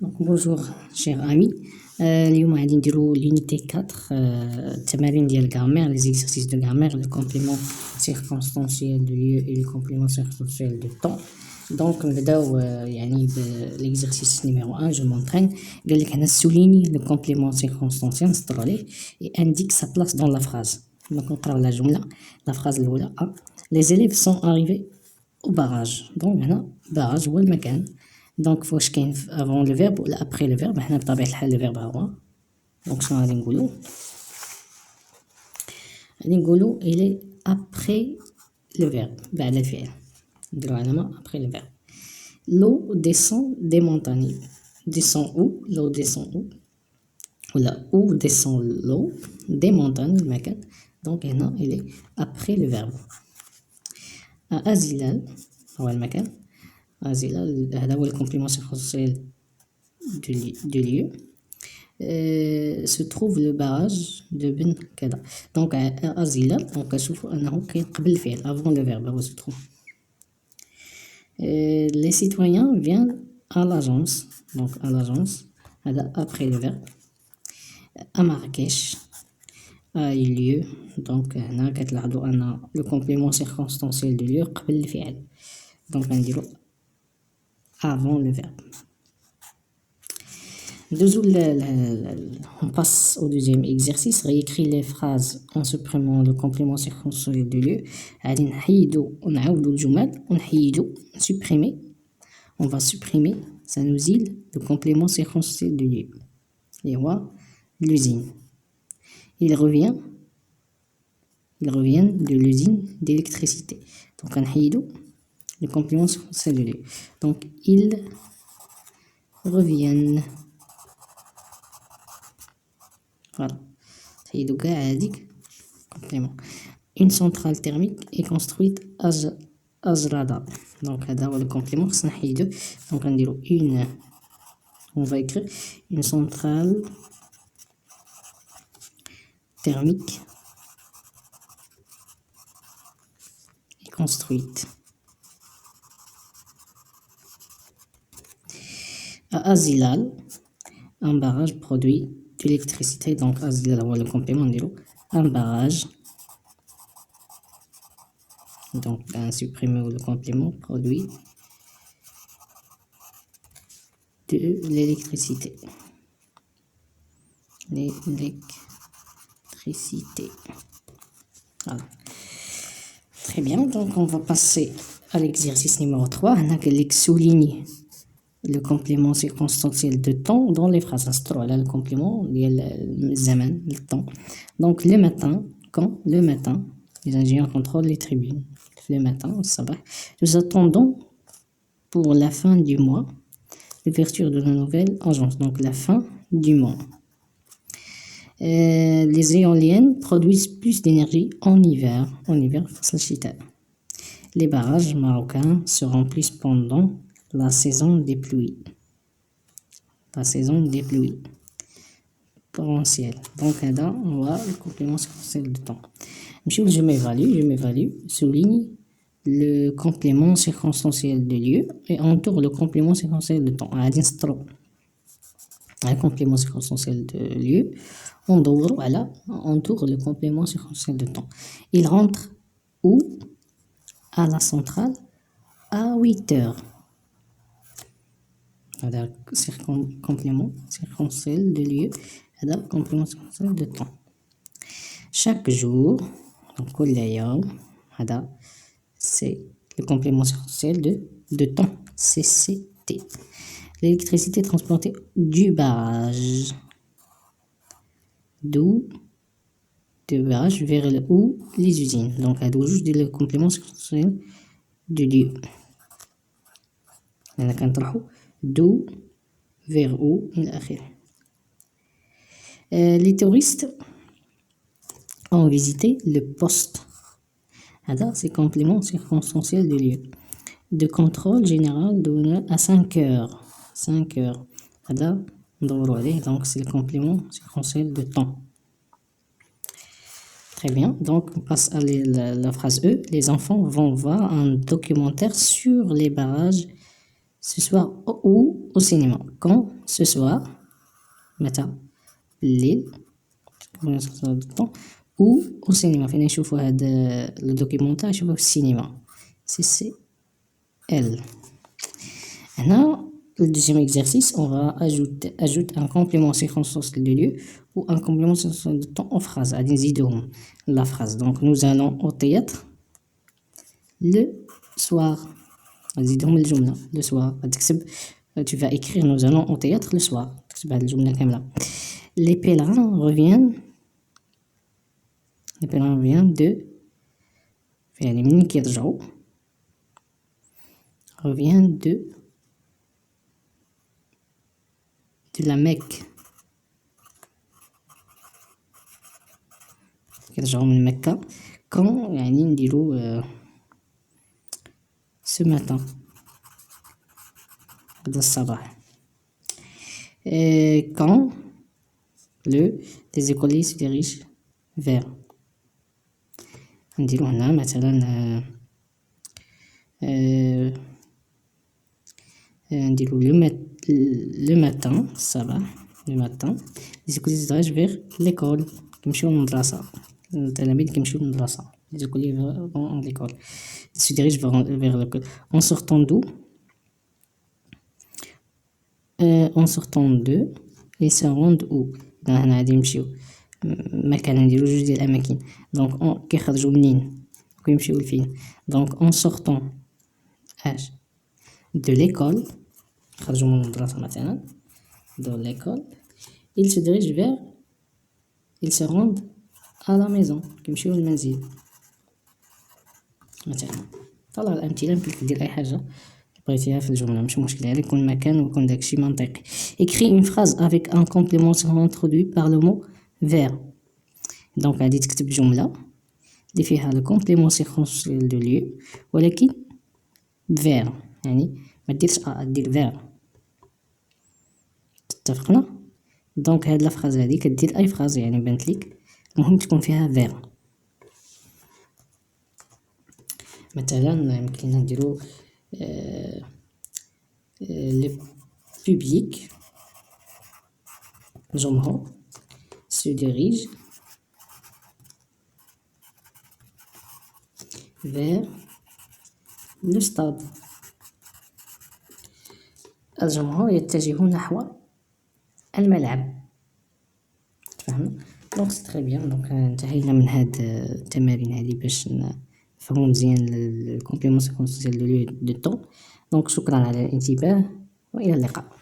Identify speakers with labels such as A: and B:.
A: Donc, bonjour chers amis. اليوم غادي نديرو l'unité 4 التمارين ديال grammaire, les exercices de grammaire, le complément circonstanciel de lieu et le complément circonstanciel de temps. Donc نبداو يعني l'exercice numéro 1. Je m'entraîne. قال لك هنا souligne le complément circonstanciel, نسطرو عليه, et indique sa place dans la phrase. Donc نقراو la جملة, la phrase الأولى. Les élèves sont arrivés au barrage. Donc هنا barrage هو المكان. دونك واش كاين افون لو فيرب ولا ابري لو فيرب؟ حنا بطبيعة الحال لو فيرب ها هو. دونك شنو غادي نقولو؟ غادي نقولو إلي ابري لو فيرب، بعد الفعل، نديرو علامة ابري لو فيرب. لو ديسون دي مونتاني. ديسون او، لو ديسون او، ولا او ديسون لو دي مونتاني المكان. دونك هنا إلي ابري لو فيرب. أزلال هو المكان. أزلال هذا هو الكومبليمون سيركونسيال du lieu. Se trouve le barrage de Ben كذا. دونك أزيلة دونك كنشوفو أنه كاين قبل الفعل avant le verbe هو se trouve. Les citoyens viennent à l'agence. Donc à l'agence هذا après le verbe. à Marrakech a eu lieu. دونك هنا كتلاحظو أن le complément circonstanciel du lieu قبل الفعل. دونك غنديرو avant le verbe. On passe au deuxième exercice. Réécrit les phrases en supprimant le complément circonstanciel du lieu. غادي نحيدو ونعاودو الجمل ونحيدو supprimer. On va supprimer, ça nous île le complément circonstanciel du lieu. Et هو l'usine. Il revient de l'usine d'électricité. Donc نحيدو le complément circonstanciel du lieu. Donc ils reviennent. Voilà. تحيدو كاع هاديك كومبليمون. Une centrale thermique est construite à Ajrada. Donc هذا هو الكومبليمون خصنا نحيدو. دونك غنديرو une, on va écrire une centrale thermique est construite à Azilal. Un barrage produit de l'électricité. Donc Azilal هو le complément, نديرو un barrage. Donc un supprimé ou le complément produit de l'électricité. L'électricité. Voilà. Très bien, donc on va passer à l'exercice numéro 3. On a que souligne le complément circonstanciel de temps dans les phrases. Là, le complément, il y a le zaman, le temps. Donc le matin, quand le matin, les ingénieurs contrôlent les tribunes. Le matin, ça va. Nous attendons pour la fin du mois l'ouverture de la nouvelle agence. Donc la fin du mois. Les éoliennes produisent plus d'énergie en hiver. En hiver, les barrages marocains se remplissent pendant la saison des pluies. La saison des pluies torrentielles. Donc là, on voit le complément circonstanciel de temps. Je m'évalue, souligne le complément circonstanciel de lieu et entoure le complément circonstanciel de temps. Un complément circonstanciel de lieu, entoure le complément circonstanciel de temps. Il rentre où? À la centrale à 8 heures. هذا complément circonstanciel de lieu, هذا complément circonstanciel de temps. Chaque jour, donc كل يوم, هذا c'est le complément circonstanciel de temps, CCT. L'électricité transportée du barrage. Du barrage vers où les usines. Donc هادو جوج ديال le complément circonstanciel du lieu. هنا كنطرحو d'où vers où إلى آخره. Les touristes ont visité le poste. هذا c'est complément circonstanciel du lieu. De contrôle général donné à 5 heures. 5 heures. هذا ندورو عليه. Donc c'est le complément circonstanciel de temps. Très bien. Donc on passe à la phrase E. Les enfants vont voir un documentaire sur les barrages ce soir ou au cinéma. Quand ce soir متى الليل ou au cinéma. فين نشوفوا هذا لو دوكيمونتاج نشوفوه في السينما. سي ال. هنا le deuxième exercice, on va ajouter un complément circonstanciel de lieu ou un complément circonstanciel de temps en phrase. غادي نزيدوهم la phrase. Donc nous allons au théâtre le soir. نزيدهم الجملة le soir. تكتب tu vas écrire nous allons au théâtre le soir. تكتب هذه الجملة كاملة. Les pèlerins reviennent de يعني منين كيرجعوا reviennent de la Mecque. كيرجعوا من مكة. quand يعني نديرو ce matin هذا الصباح. quand les écoliers se dirigent vers نديرو هنا مثلا نديرو le matin الصباح le matin les écoliers se dirigent vers l'école كيمشيو للمدرسة. التلاميذ كيمشيو للمدرسة. les écoliers vont à l'école. ils se dirigent vers l'école. en sortant d'où ils se rendent où. هنا غادي نمشيو مكان نديرو جوج ديال الاماكن. دونك كيخرجوا منين وكيمشيو لفين. دونك en sortant de l'école يخرجوا من المدرسة مثلا de l'école ils se dirigent vers ils se rendent à la maison كيمشيو للمنزل مثلا. طلع الامثله يمكن دير اي حاجه بغيتيها في الجمله مش مشكله يعني يكون مكان ويكون داكشي منطقي. écris une phrase avec un complément introduit par le mot vers. دونك غادي تكتب جمله اللي فيها le complément circonstanciel de lieu ولكن vers يعني ما ديرش دير vers. اتفقنا. دونك هاد لا فراز هادي كدير اي فراز يعني بانت ليك المهم تكون فيها vers. مثلا يمكن نديرو le public الجمهور se dirige vers le stade. الجمهور يتجه نحو الملعب. تفهمنا. دونك سي تري بيان. دونك انتهينا من هاد التمارين هادي باش نفهمو مزيان الكومبليمون سيكونسيال دو ليو دو طون. دونك شكرا على الانتباه والى اللقاء.